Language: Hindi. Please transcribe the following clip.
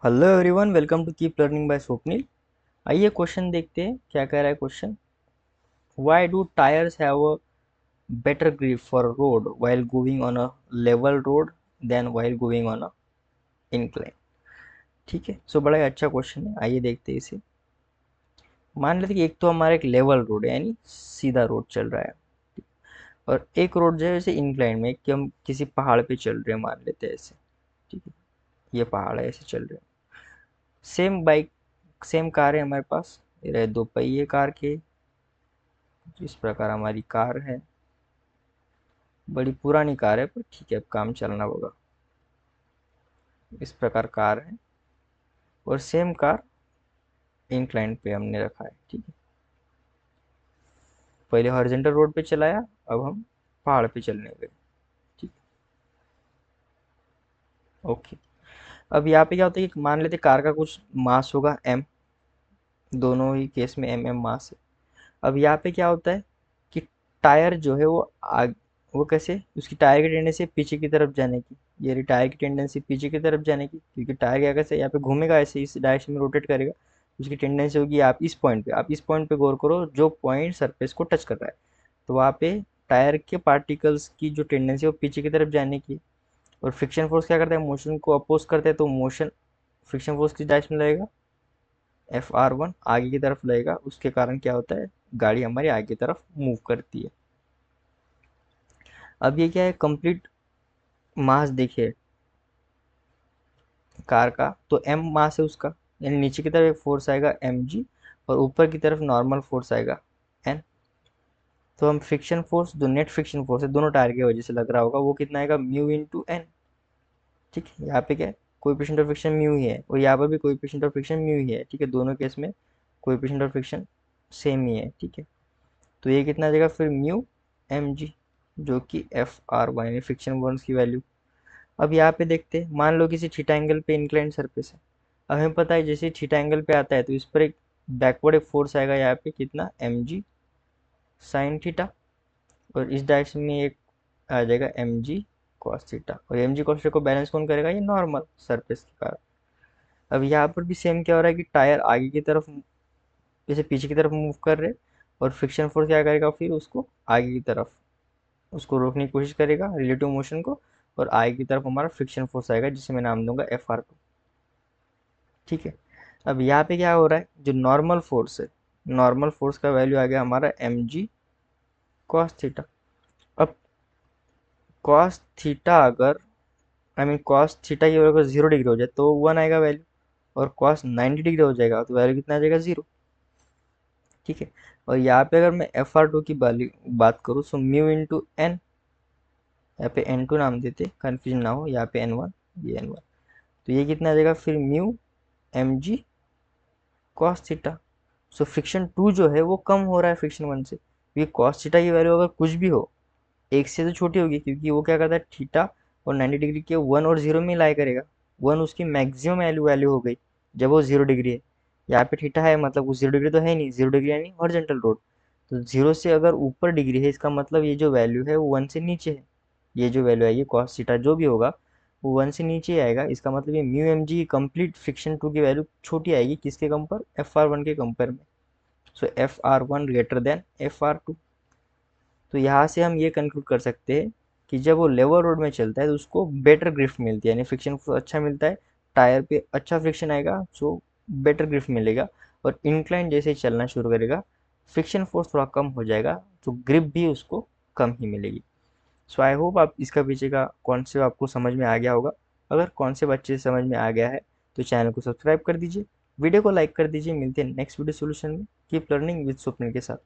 Hello everyone, welcome to Keep Learning by Swapnil. आइए क्वेश्चन देखते हैं क्या कह रहा है question. Why do tyres have a better grip for road while going on a level road then while going on a incline. ठीक है, सो बड़ा ही अच्छा क्वेश्चन है। आइए देखते हैं इसे। मान लेते कि एक तो हमारा एक लेवल रोड है, यानी सीधा रोड चल रहा है, और एक रोड जो है वैसे इंक्लाइन में, कि हम किसी पहाड़ पे चल रहे हैं, मान लेते हैं ऐसे। ठीक है, ये पहाड़ है, ऐसे चल रहे हैं। सेम बाइक, सेम कार है हमारे पास। ये रहे दो पहिए कार के। इस प्रकार हमारी कार है, बड़ी पुरानी कार है पर ठीक है, अब काम चलना होगा। इस प्रकार कार है, और सेम कार इंक्लाइन पे हमने रखा है। ठीक है, पहले हॉरिजॉन्टल रोड पे चलाया, अब हम पहाड़ पे चलने गए। ठीक, ओके। अब यहाँ पे क्या होता है कि मान लेते कार का कुछ मास होगा एम, दोनों ही केस में एम एम मास है। अब यहाँ पे क्या होता है कि टायर जो है वो वो कैसे, उसकी टायर की टेंडेंसी है पीछे की तरफ जाने की। ये रही टायर की टेंडेंसी पीछे की तरफ जाने की, क्योंकि टायर क्या कैसे यहाँ पे घूमेगा, ऐसे इस डायरेक्शन में रोटेट करेगा। उसकी टेंडेंसी होगी आप इस पॉइंट पे गौर करो, जो पॉइंट सरफेस को टच कर रहा है। तो वहाँ पे टायर के पार्टिकल्स की जो टेंडेंसी है वो पीछे की तरफ जाने की। और फ्रिक्शन फोर्स क्या करता है, मोशन को अपोज करता है, तो मोशन फ्रिक्शन फोर्स किस डायरेक्शन में लगेगा, Fr1 आगे की तरफ लगेगा। उसके कारण क्या होता है, गाड़ी हमारी आगे की तरफ मूव करती है। अब ये क्या है, कंप्लीट मास देखिए कार का, तो m मास है उसका, यानी नीचे की तरफ एक फोर्स आएगा mg, और ऊपर की तरफ नॉर्मल फोर्स आएगा n। तो हम फ्रिक्शन फोर्स, जो नेट फ्रिक्शन फोर्स है दोनों टायर की वजह से लग रहा होगा, वो कितना आएगा, म्यू इंटू एन। ठीक है, यहाँ पे क्या है, कोएफिशिएंट ऑफ फ्रिक्शन म्यू ही है, और यहाँ पर भी कोएफिशिएंट ऑफ फ्रिक्शन म्यू ही है। ठीक है, दोनों केस में कोएफिशिएंट ऑफ फ्रिक्शन सेम ही है। ठीक है, तो ये कितना आ जाएगा फिर, म्यू एम जी, जो कि Fr1 यानी फ्रिक्शन फोर्स की वैल्यू। अब यहाँ पे देखते हैं, मान लो किसी थीटा एंगल पे इंक्लाइंड सरफेस है। अब हमें पता है जैसे थीटा एंगल पे आता है तो इस पर एक बैकवर्ड एक फोर्स आएगा यहाँ पे, कितना, एम जी साइन थीटा। और इस डायरेक्शन में एक आ जाएगा एम जी कॉस थीटा, और एम जी कॉस थीटा को बैलेंस कौन करेगा, ये नॉर्मल सरफेस के कारण। अब यहाँ पर भी सेम क्या हो रहा है कि टायर आगे की तरफ, जैसे पीछे की तरफ मूव कर रहे, और फ्रिक्शन फोर्स क्या करेगा फिर उसको आगे की तरफ, उसको रोकने की कोशिश करेगा, रिलेटिव मोशन को। और आगे की तरफ हमारा फ्रिक्शन फोर्स आएगा, जिसे मैं नाम दूंगा Fr2। ठीक है, अब यहाँ पे क्या हो रहा है, जो नॉर्मल फोर्स है, नॉर्मल फोर्स का वैल्यू आ गया हमारा एम जी कॉस थीटा। अब कॉस थीटा अगर, आई मीन कॉस थीटा की वैल्यू अगर 0 डिग्री हो जाए तो 1 आएगा वैल्यू, और कॉस 90 डिग्री हो जाएगा तो वैल्यू कितना आ जाएगा, 0। ठीक है, और यहाँ पे अगर मैं Fr2 की बात करूँ, सो म्यू इंटू एन, यहाँ पे N2 नाम देते, कन्फ्यूजन ना हो, यहाँ पे N1, ये N1। तो ये कितना आ जाएगा फिर, mu M G cos theta. So friction 2 जो है वो कम हो रहा है फ्रिक्शन 1 से, क्योंकि कॉस थीटा की वैल्यू अगर कुछ भी हो, एक से तो छोटी होगी, क्योंकि वो क्या करता है, थीटा और 90 डिग्री के 1 और 0 में लाई करेगा। 1 उसकी मैक्सिमम वैल्यू वैल्यू हो गई जब वो 0 डिग्री है। यहाँ पे थीटा है, मतलब वो 0 डिग्री तो है ही नहीं, 0 डिग्री यानी हॉरिजॉन्टल रोड। तो 0 से अगर ऊपर डिग्री है, इसका मतलब ये जो वैल्यू है वो 1 से नीचे है। ये जो वैल्यू आएगी कॉस थीटा जो भी होगा, वो 1 से नीचे ही आएगा। इसका मतलब ये mu M g complete friction 2 की वैल्यू छोटी आएगी, किसके कंपेयर, Fr1 के कंपेयर में। सो Fr1 ग्रेटर देन Fr2। तो यहाँ से हम ये कंक्लूड कर सकते हैं कि जब वो लेवल रोड में चलता है तो उसको बेटर ग्रिप मिलती है, यानी फ्रिक्शन अच्छा मिलता है, टायर पे अच्छा फ्रिक्शन आएगा, सो बेटर ग्रिप मिलेगा। और इंक्लाइन जैसे ही चलना शुरू करेगा, फ्रिक्शन फोर्स थोड़ा कम हो जाएगा, तो ग्रिप भी उसको कम ही मिलेगी। सो आई होप आप इसका पीछे का कॉन्सेप्ट आपको समझ में आ गया होगा। अगर कॉन्सेप्ट अच्छे से समझ में आ गया है तो चैनल को सब्सक्राइब कर दीजिए, वीडियो को लाइक कर दीजिए। मिलते हैं नेक्स्ट वीडियो सोल्यूशन में। कीप लर्निंग विद स्वप्निल के साथ।